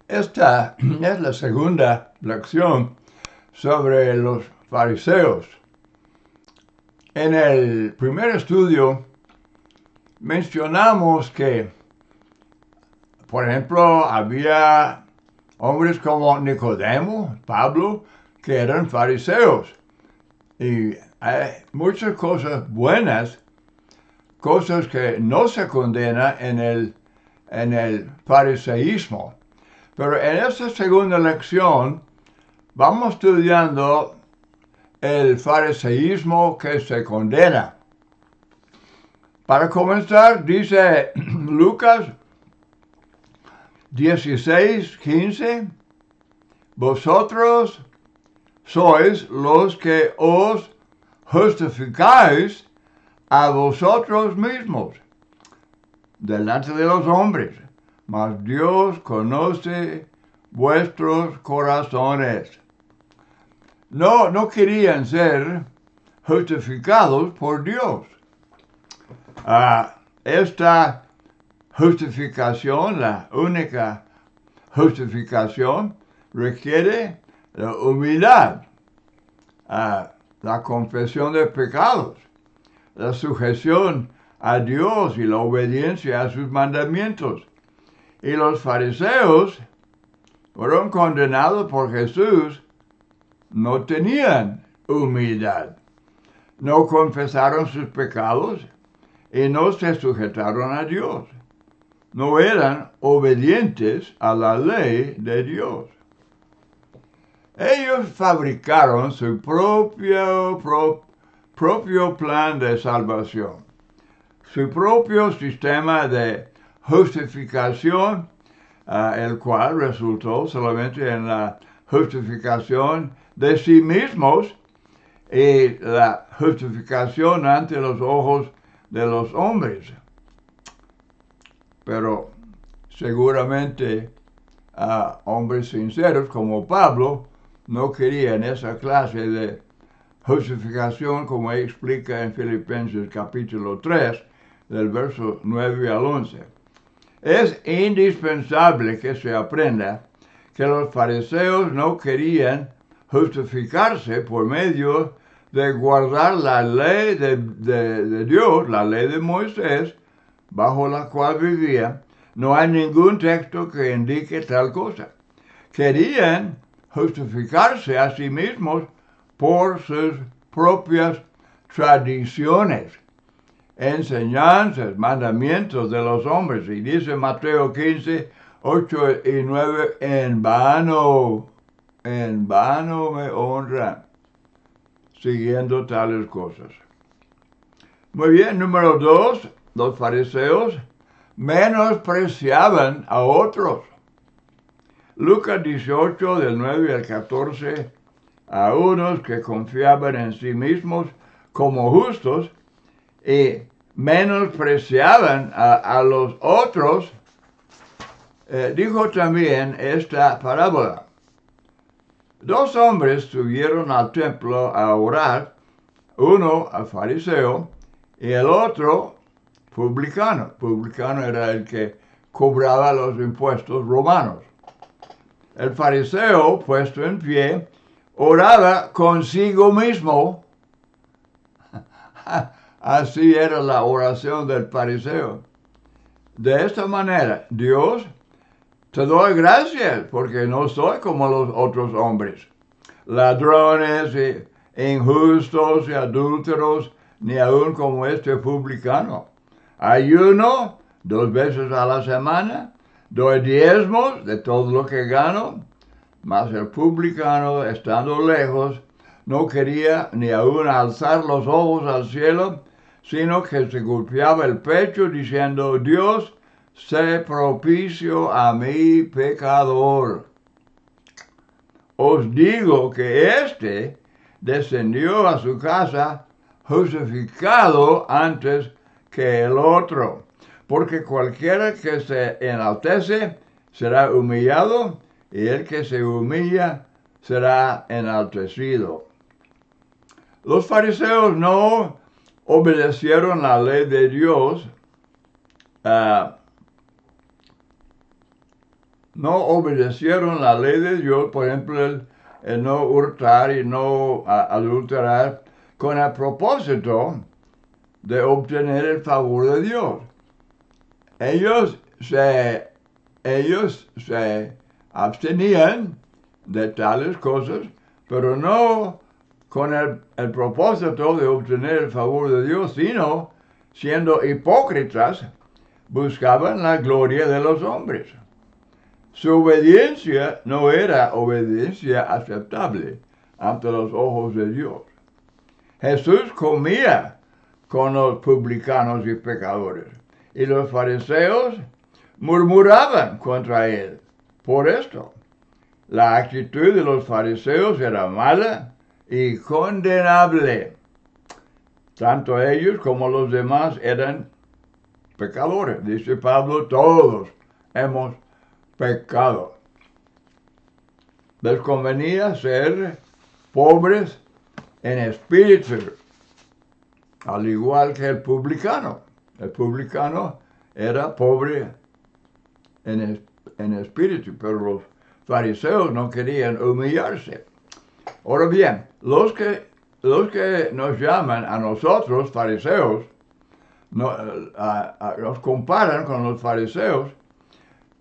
Esta es la segunda lección sobre los fariseos. En el primer estudio mencionamos que, por ejemplo, había hombres como Nicodemo, Pablo, que eran fariseos. Y hay muchas cosas buenas, cosas que no se condenan en el fariseísmo. Pero en esta segunda lección vamos estudiando el fariseísmo que se condena. Para comenzar, dice Lucas 16:15, vosotros sois los que os justificáis a vosotros mismos delante de los hombres, mas Dios conoce vuestros corazones. No querían ser justificados por Dios. Esta justificación, la única justificación, requiere la humildad, la confesión de pecados, la sujeción a Dios y la obediencia a sus mandamientos. Y los fariseos fueron condenados por Jesús, no tenían humildad, no confesaron sus pecados y no se sujetaron a Dios. No eran obedientes a la ley de Dios. Ellos fabricaron su propio plan de salvación, su propio sistema de justificación, el cual resultó solamente en la justificación de sí mismos y la justificación ante los ojos de los hombres. Pero seguramente hombres sinceros como Pablo no querían esa clase de justificación como explica en Filipenses capítulo 3, del verso 9 al 11. Es indispensable que se aprenda que los fariseos no querían justificarse por medio de guardar la ley de Dios, la ley de Moisés, bajo la cual vivía. No hay ningún texto que indique tal cosa. Querían justificarse a sí mismos por sus propias tradiciones, enseñanzas, mandamientos de los hombres. Y dice Mateo 15, 8 y 9, en vano me honran, siguiendo tales cosas. Muy bien, número 2, los fariseos menospreciaban a otros. Lucas 18, del 9 al 14, a unos que confiaban en sí mismos como justos y menospreciaban a los otros, dijo también esta parábola. Dos hombres subieron al templo a orar, uno fariseo y el otro publicano. Publicano era el que cobraba los impuestos romanos. El fariseo, puesto en pie, oraba consigo mismo. Así era la oración del fariseo. De esta manera, Dios, te doy gracias porque no soy como los otros hombres, ladrones, injustos y adúlteros, ni aun como este publicano. Ayuno 2 veces a la semana, doy diezmos de todo lo que gano, mas el publicano, estando lejos, no quería ni aun alzar los ojos al cielo, sino que se golpeaba el pecho diciendo, Dios, sé propicio a mi pecador. Os digo que éste descendió a su casa justificado antes que el otro, porque cualquiera que se enaltece será humillado, y el que se humilla será enaltecido. Los fariseos no obedecieron la ley de Dios no obedecieron la ley de Dios, por ejemplo, el no hurtar y no adulterar, con el propósito de obtener el favor de Dios. Ellos se abstenían de tales cosas, pero no con el propósito de obtener el favor de Dios, sino siendo hipócritas, buscaban la gloria de los hombres. Su obediencia no era obediencia aceptable ante los ojos de Dios. Jesús comía con los publicanos y pecadores, y los fariseos murmuraban contra él. Por esto, la actitud de los fariseos era mala y condenable. Tanto ellos como los demás eran pecadores. Dice Pablo, todos hemos pecado. Les convenía ser pobres en espíritu, al igual que el publicano. El publicano era pobre en espíritu, pero los fariseos no querían humillarse. Ahora bien, los que nos llaman a nosotros fariseos, nos comparan con los fariseos,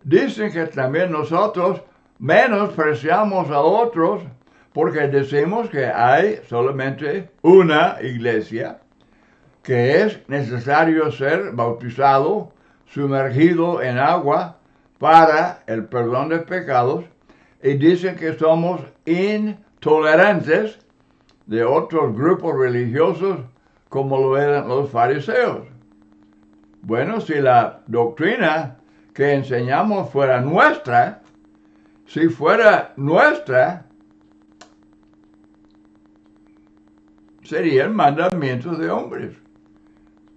dicen que también nosotros menospreciamos a otros porque decimos que hay solamente una iglesia, que es necesario ser bautizado, sumergido en agua para el perdón de pecados, y dicen que somos intolerantes de otros grupos religiosos como lo eran los fariseos. Bueno, si la doctrina que enseñamos fuera nuestra, si fuera nuestra, serían mandamientos de hombres,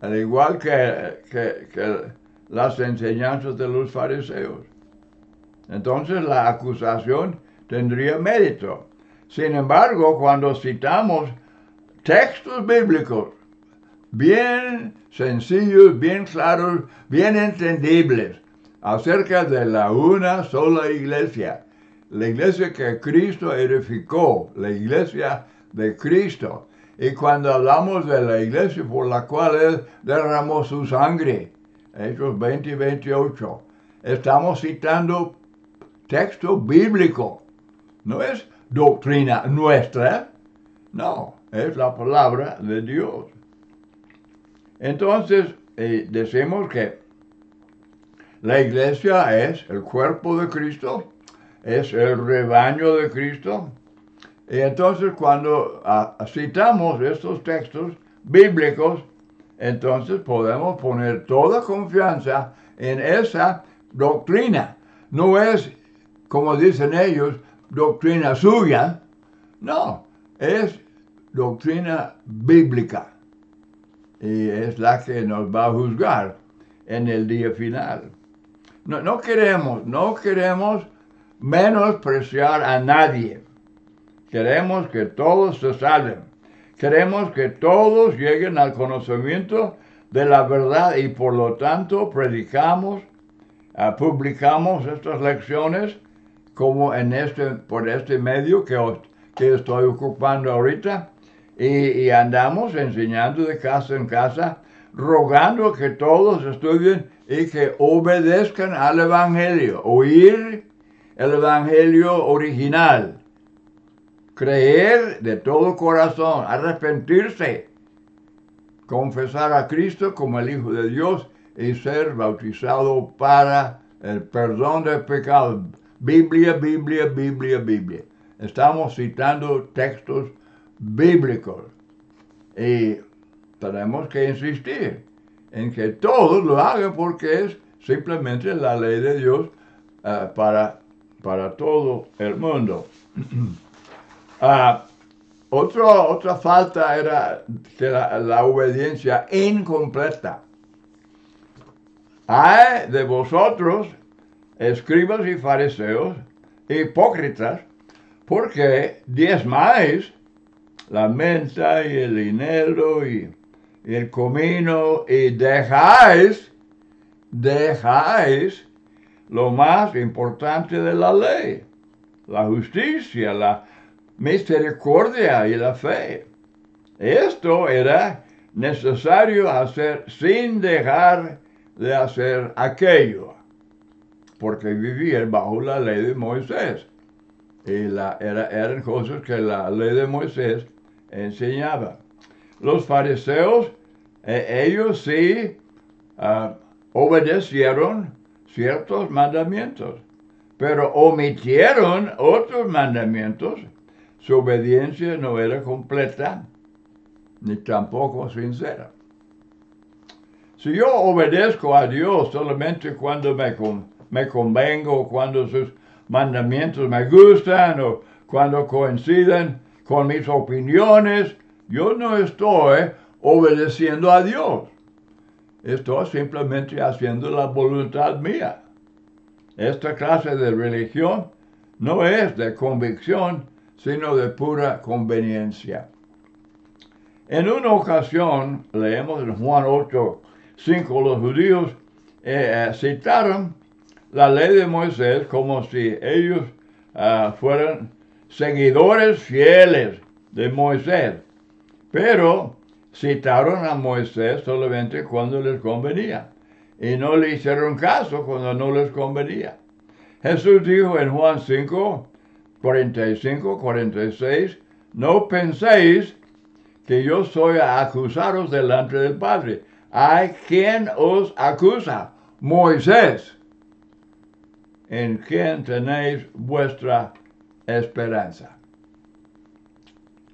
al igual que las enseñanzas de los fariseos. Entonces la acusación tendría mérito. Sin embargo, cuando citamos textos bíblicos bien sencillos, bien claros, bien entendibles, acerca de la una sola iglesia, la iglesia que Cristo edificó, la iglesia de Cristo. Y cuando hablamos de la iglesia por la cual Él derramó su sangre, Hechos 20 y 28, estamos citando texto bíblico. No es doctrina nuestra, no, es la palabra de Dios. Entonces, decimos que la iglesia es el cuerpo de Cristo, es el rebaño de Cristo. Y entonces cuando citamos estos textos bíblicos, entonces podemos poner toda confianza en esa doctrina. No es, como dicen ellos, doctrina suya. No, es doctrina bíblica. Y es la que nos va a juzgar en el día final. No queremos menospreciar a nadie. Queremos que todos se salven. Queremos que todos lleguen al conocimiento de la verdad y por lo tanto predicamos, publicamos estas lecciones como por este medio que estoy ocupando ahorita y andamos enseñando de casa en casa, rogando que todos estudien y que obedezcan al Evangelio, oír el Evangelio original. Creer de todo corazón, arrepentirse, confesar a Cristo como el Hijo de Dios y ser bautizado para el perdón de pecados. Biblia, Biblia, Biblia, Biblia. Estamos citando textos bíblicos y tenemos que insistir en que todos lo hagan porque es simplemente la ley de Dios para todo el mundo. Otra falta era que la obediencia incompleta. Hay de vosotros, escribas y fariseos, hipócritas, porque diezmáis la menta y el dinero y el comino y dejáis lo más importante de la ley: la justicia, la misericordia y la fe. Esto era necesario hacer sin dejar de hacer aquello, porque vivían bajo la ley de Moisés. Y eran cosas que la ley de Moisés enseñaba. Los fariseos, ellos sí obedecieron ciertos mandamientos, pero omitieron otros mandamientos. Su obediencia no era completa, ni tampoco sincera. Si yo obedezco a Dios solamente cuando me convengo, cuando sus mandamientos me gustan o cuando coinciden con mis opiniones, yo no estoy obedeciendo a Dios. Estoy simplemente haciendo la voluntad mía. Esta clase de religión no es de convicción, sino de pura conveniencia. En una ocasión, leemos en Juan 8:5, los judíos citaron la ley de Moisés como si ellos fueran seguidores fieles de Moisés, pero citaron a Moisés solamente cuando les convenía y no le hicieron caso cuando no les convenía. Jesús dijo en Juan 5:45-46, no penséis que yo soy a acusaros delante del Padre. ¿Hay quien os acusa? Moisés, en quien tenéis vuestra esperanza.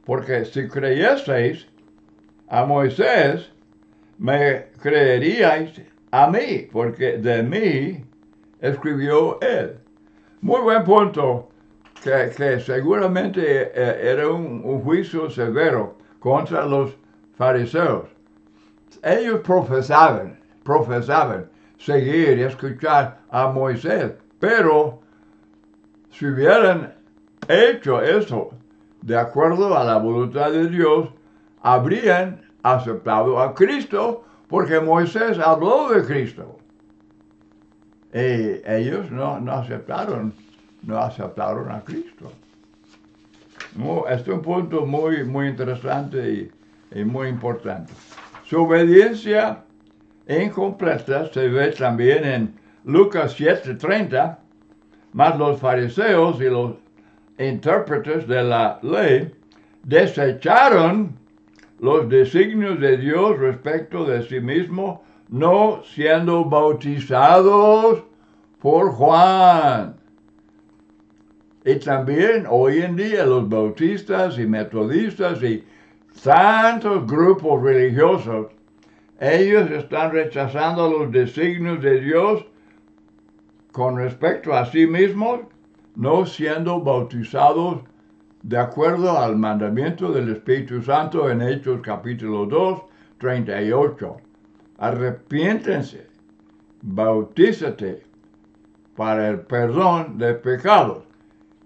Porque si creyeseis a Moisés, me creeríais a mí, porque de mí escribió él. Muy buen punto, que seguramente era un juicio severo contra los fariseos. Ellos profesaban seguir y escuchar a Moisés, pero si hubieran hecho eso de acuerdo a la voluntad de Dios, habrían aceptado a Cristo, porque Moisés habló de Cristo. Y ellos no aceptaron a Cristo. Este es un punto muy interesante y muy importante. Su obediencia incompleta se ve también en Lucas 7:30, mas los fariseos y los intérpretes de la ley desecharon los designios de Dios respecto de sí mismo, no siendo bautizados por Juan. Y también hoy en día los bautistas y metodistas y tantos grupos religiosos, ellos están rechazando los designios de Dios con respecto a sí mismos, no siendo bautizados de acuerdo al mandamiento del Espíritu Santo en Hechos capítulo 2:38. Arrepiéntense, bautízate para el perdón de pecados.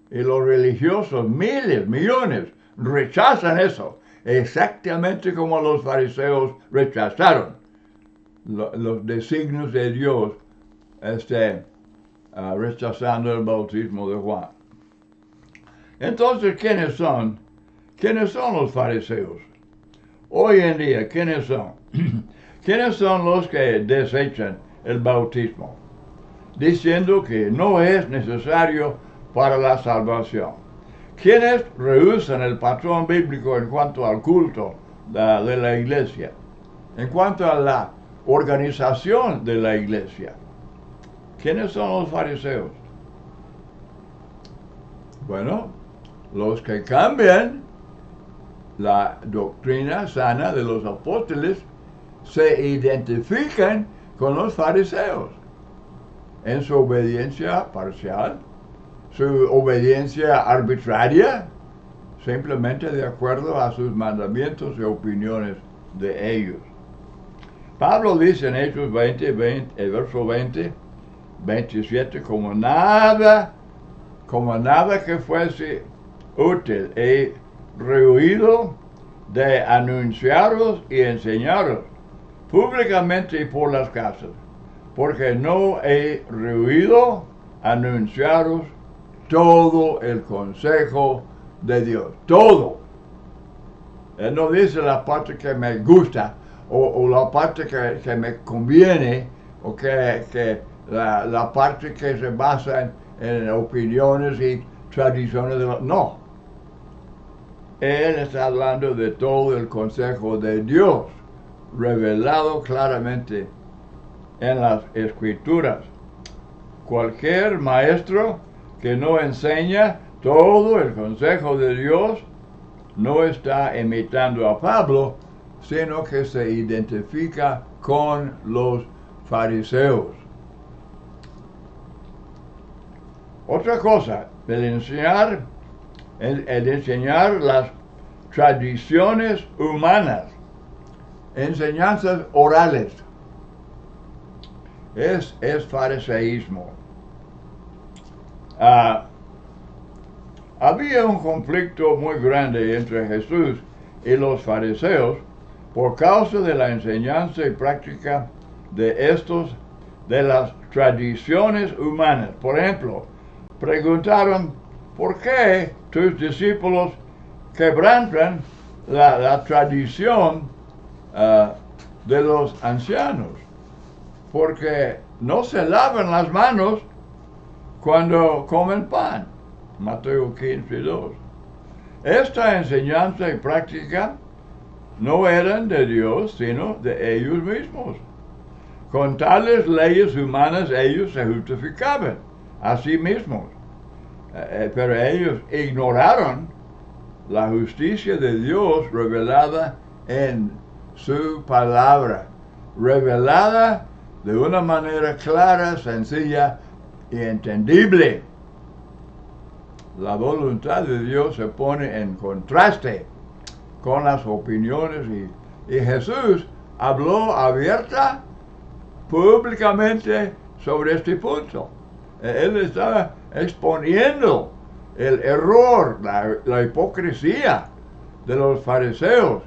Y los religiosos, miles, millones, rechazan eso, exactamente como los fariseos rechazaron los designios de Dios, rechazando el bautismo de Juan. Entonces, ¿quiénes son? ¿Quiénes son los fariseos? Hoy en día, ¿quiénes son? ¿Quiénes son los que desechan el bautismo? Diciendo que no es necesario para la salvación. ¿Quiénes rehusan el patrón bíblico en cuanto al culto de la iglesia? En cuanto a la organización de la iglesia. ¿Quiénes son los fariseos? Bueno, los que cambian la doctrina sana de los apóstoles se identifican con los fariseos en su obediencia parcial, su obediencia arbitraria, simplemente de acuerdo a sus mandamientos y opiniones de ellos. Pablo dice en Hechos 20, verso 20, 27, como nada que fuese útil, he rehuido de anunciaros y enseñaros públicamente y por las casas, porque no he rehuido anunciaros todo el consejo de Dios. Todo. Él no dice la parte que me gusta o la parte que me conviene o que la parte que se basa en opiniones y tradiciones. No. Él está hablando de todo el consejo de Dios, revelado claramente en las Escrituras. Cualquier maestro que no enseña todo el consejo de Dios no está imitando a Pablo, sino que se identifica con los fariseos. Otra cosa, el enseñar las tradiciones humanas, enseñanzas orales, es fariseísmo. Había un conflicto muy grande entre Jesús y los fariseos por causa de la enseñanza y práctica de las tradiciones humanas. Por ejemplo, preguntaron, ¿por qué tus discípulos quebrantan la tradición de los ancianos? Porque no se lavan las manos cuando comen pan. Mateo 15:2. Esta enseñanza y práctica no eran de Dios, sino de ellos mismos. Con tales leyes humanas ellos se justificaban a sí mismos. Pero ellos ignoraron la justicia de Dios revelada en su palabra, revelada de una manera clara, sencilla y entendible. La voluntad de Dios se pone en contraste con las opiniones y Jesús habló abierta, públicamente sobre este punto. Él estaba exponiendo el error, la hipocresía de los fariseos,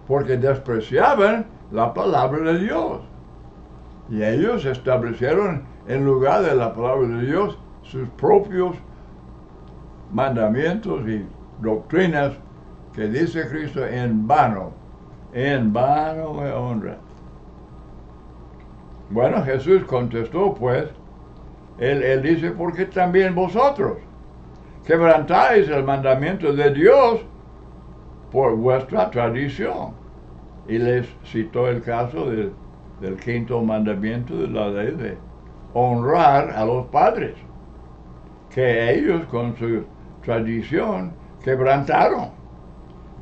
porque despreciaban la palabra de Dios. Y ellos establecieron en lugar de la palabra de Dios sus propios mandamientos y doctrinas que dice Cristo en vano me honra. Bueno, Jesús contestó pues, él dice, porque también vosotros quebrantáis el mandamiento de Dios por vuestra tradición. Y les citó el caso del quinto mandamiento de la ley de honrar a los padres, que ellos con su tradición quebrantaron,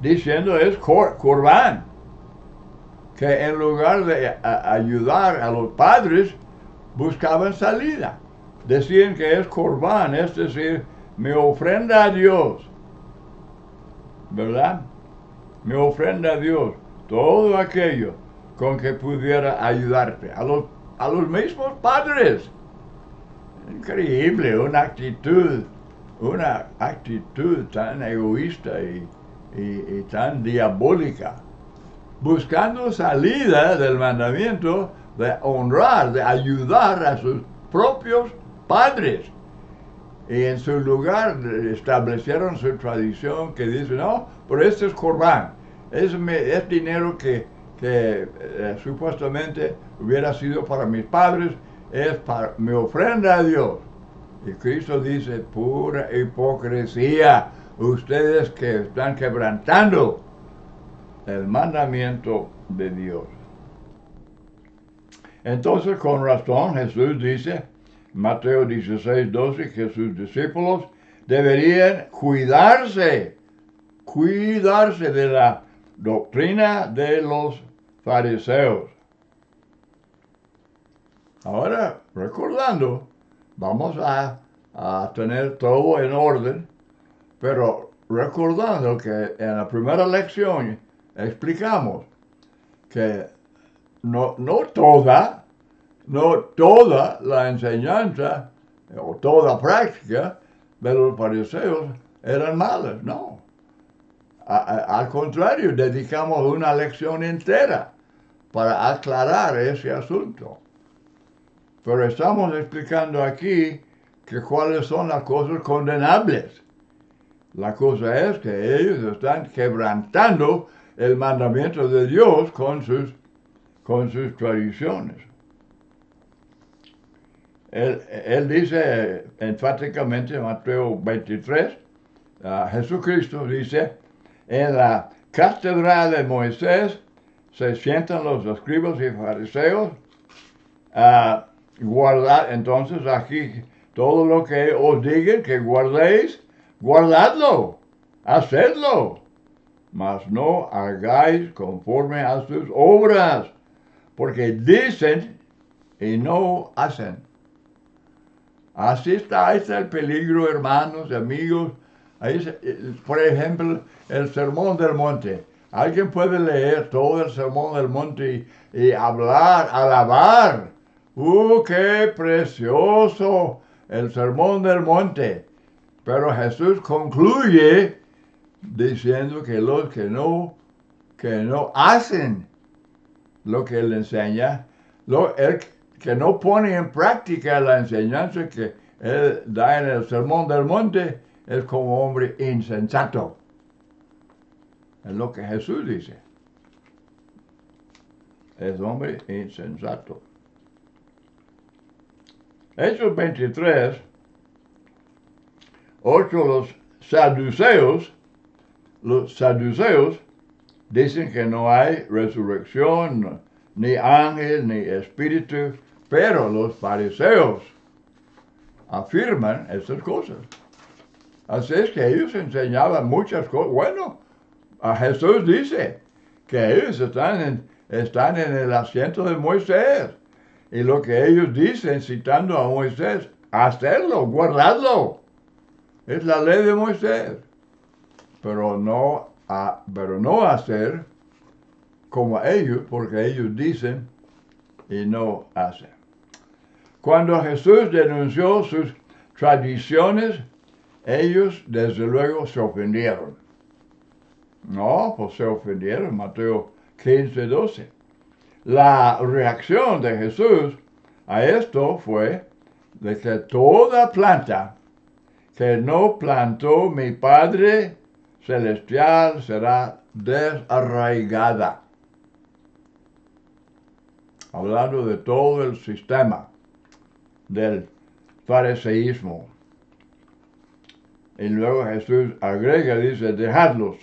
diciendo es Corbán, que en lugar de ayudar a los padres, buscaban salida. Decían que es Corbán, es decir, me ofrenda a Dios, ¿verdad? Me ofrenda a Dios todo aquello con que pudiera ayudarte, a los mismos padres. Increíble, una actitud tan egoísta y tan diabólica, buscando salida del mandamiento de honrar, de ayudar a sus propios padres. Y en su lugar establecieron su tradición que dice, no, pero este es Corbán, es dinero que supuestamente hubiera sido para mis padres, es para mi ofrenda a Dios. Y Cristo dice, pura hipocresía, ustedes que están quebrantando el mandamiento de Dios. Entonces, con razón, Jesús dice, Mateo 16:12, que sus discípulos deberían cuidarse de la doctrina de los fariseos. Ahora, recordando, vamos a tener todo en orden, pero recordando que en la primera lección explicamos que no toda la enseñanza o toda práctica de los fariseos eran malas, no. Al contrario, dedicamos una lección entera para aclarar ese asunto. Pero estamos explicando aquí que cuáles son las cosas condenables. La cosa es que ellos están quebrantando el mandamiento de Dios con sus tradiciones. Él dice enfáticamente en Mateo 23, Jesucristo dice, en la cátedra de Moisés se sientan los escribas y fariseos a guardar. Entonces aquí todo lo que os digan que guardéis, guardadlo, hacedlo, mas no hagáis conforme a sus obras, porque dicen y no hacen. Así está, ahí está el peligro, hermanos, amigos. Por ejemplo, el Sermón del Monte. Alguien puede leer todo el Sermón del Monte y hablar, alabar. ¡Qué precioso el Sermón del Monte! Pero Jesús concluye diciendo que los que no hacen lo que él enseña, el que no pone en práctica la enseñanza que él da en el Sermón del Monte, es como hombre insensato. Es lo que Jesús dice. Es hombre insensato. Hechos 23, 8, los saduceos dicen que no hay resurrección, ni ángel, ni espíritu, pero los fariseos afirman estas cosas. Así es que ellos enseñaban muchas cosas. Bueno, a Jesús dice que ellos están en el asiento de Moisés. Y lo que ellos dicen, citando a Moisés, hacerlo, guardarlo. Es la ley de Moisés. Pero no hacer como ellos, porque ellos dicen y no hacen. Cuando Jesús denunció sus tradiciones, ellos desde luego se ofendieron. No, pues se ofendieron, Mateo 15, 12. La reacción de Jesús a esto fue de que toda planta que no plantó mi Padre Celestial será desarraigada. Hablando de todo el sistema del fariseísmo. Y luego Jesús agrega, dice, dejadlos.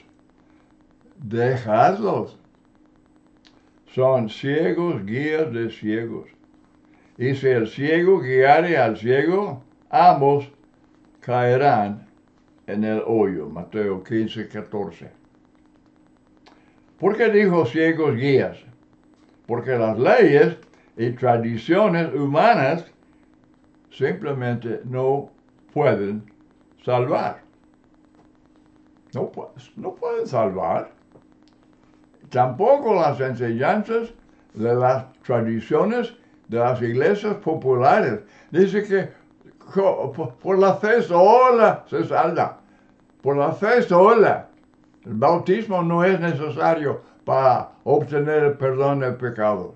Son ciegos, guías de ciegos. Y si el ciego guiare al ciego, ambos caerán en el hoyo. Mateo 15, 14. ¿Por qué dijo ciegos guías? Porque las leyes y tradiciones humanas simplemente no pueden salvar. No pueden salvar. Tampoco las enseñanzas de las tradiciones de las iglesias populares. Dice que por la fe sola se salva. Por la fe sola. El bautismo no es necesario para obtener el perdón del pecado.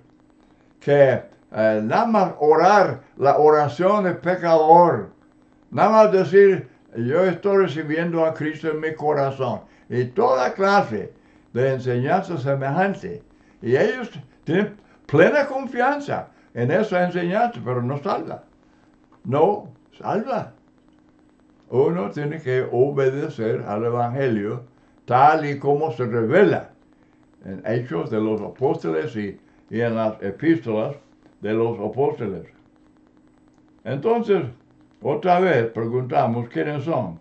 Que nada más orar la oración del pecador. Nada más decir, yo estoy recibiendo a Cristo en mi corazón. Y toda clase de enseñanza semejante. Y ellos tienen plena confianza en esa enseñanza, pero no salva. No salva. Uno tiene que obedecer al Evangelio tal y como se revela en Hechos de los Apóstoles y en las epístolas de los apóstoles. Entonces, otra vez preguntamos, ¿quiénes son?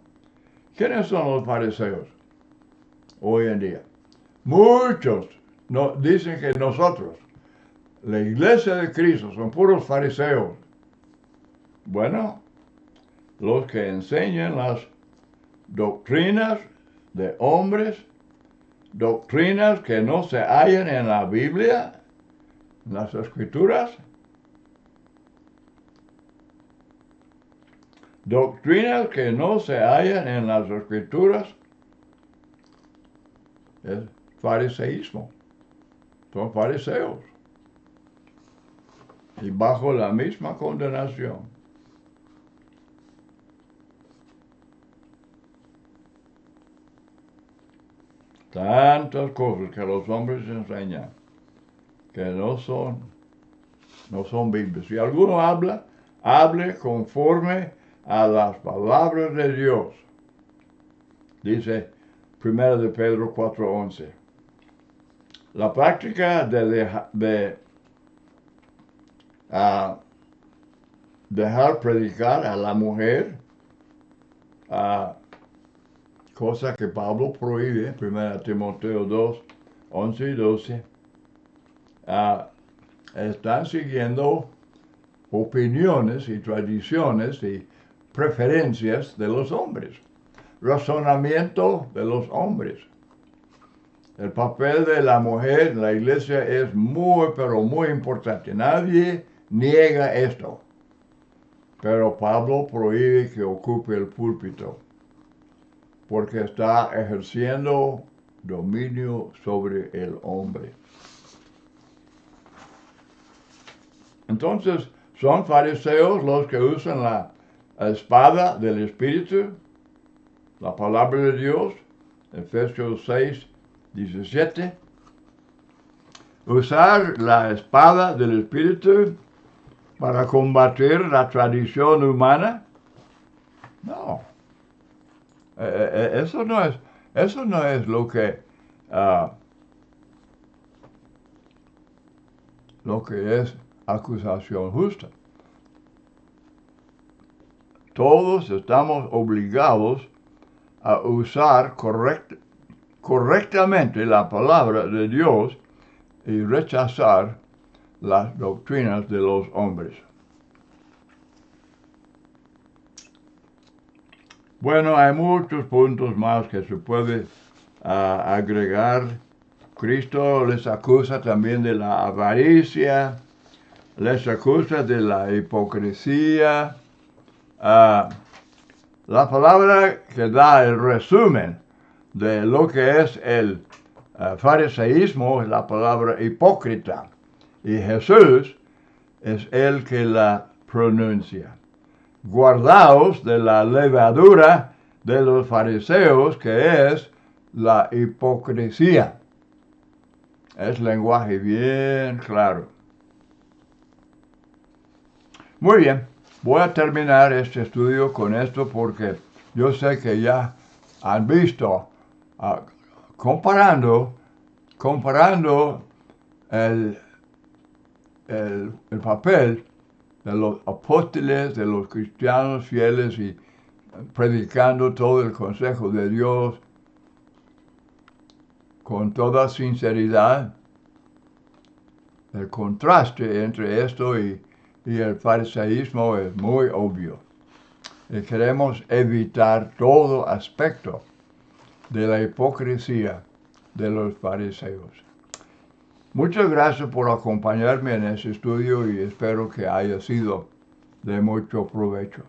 ¿Quiénes son los fariseos hoy en día? Muchos dicen que nosotros, la iglesia de Cristo, son puros fariseos. Bueno, los que enseñan las doctrinas de hombres, doctrinas que no se hallan en la Biblia, en las Escrituras, doctrinas que no se hallan en las Escrituras, es fariseísmo. Son fariseos. y bajo la misma condenación. Tantas cosas que los hombres enseñan que no son bíblicas. Si alguno habla, hable conforme a las palabras de Dios. Dice 1 de Pedro 4:11. La práctica de dejar predicar a la mujer, cosa que Pablo prohíbe, 1 Timoteo 2:11 y 12, están siguiendo opiniones y tradiciones y preferencias de los hombres, razonamiento de los hombres. El papel de la mujer en la iglesia es muy, pero muy importante. Nadie niega esto. Pero Pablo prohíbe que ocupe el púlpito porque está ejerciendo dominio sobre el hombre. Entonces, son fariseos los que usan la espada del Espíritu, la palabra de Dios, Efesios 6:17. Usar la espada del Espíritu para combatir la tradición humana. No. Eso no es lo que es acusación justa. Todos estamos obligados a usar correctamente la palabra de Dios y rechazar las doctrinas de los hombres. Bueno, hay muchos puntos más que se puede agregar. Cristo les acusa también de la avaricia, les acusa de la hipocresía. La palabra que da el resumen de lo que es el fariseísmo es la palabra hipócrita. Y Jesús es el que la pronuncia. Guardaos de la levadura de los fariseos, que es la hipocresía. Es lenguaje bien claro. Muy bien, voy a terminar este estudio con esto porque yo sé que ya han visto, comparando el papel de los apóstoles, de los cristianos fieles y predicando todo el consejo de Dios con toda sinceridad. El contraste entre esto y el fariseísmo es muy obvio. Y queremos evitar todo aspecto de la hipocresía de los fariseos. Muchas gracias por acompañarme en este estudio y espero que haya sido de mucho provecho.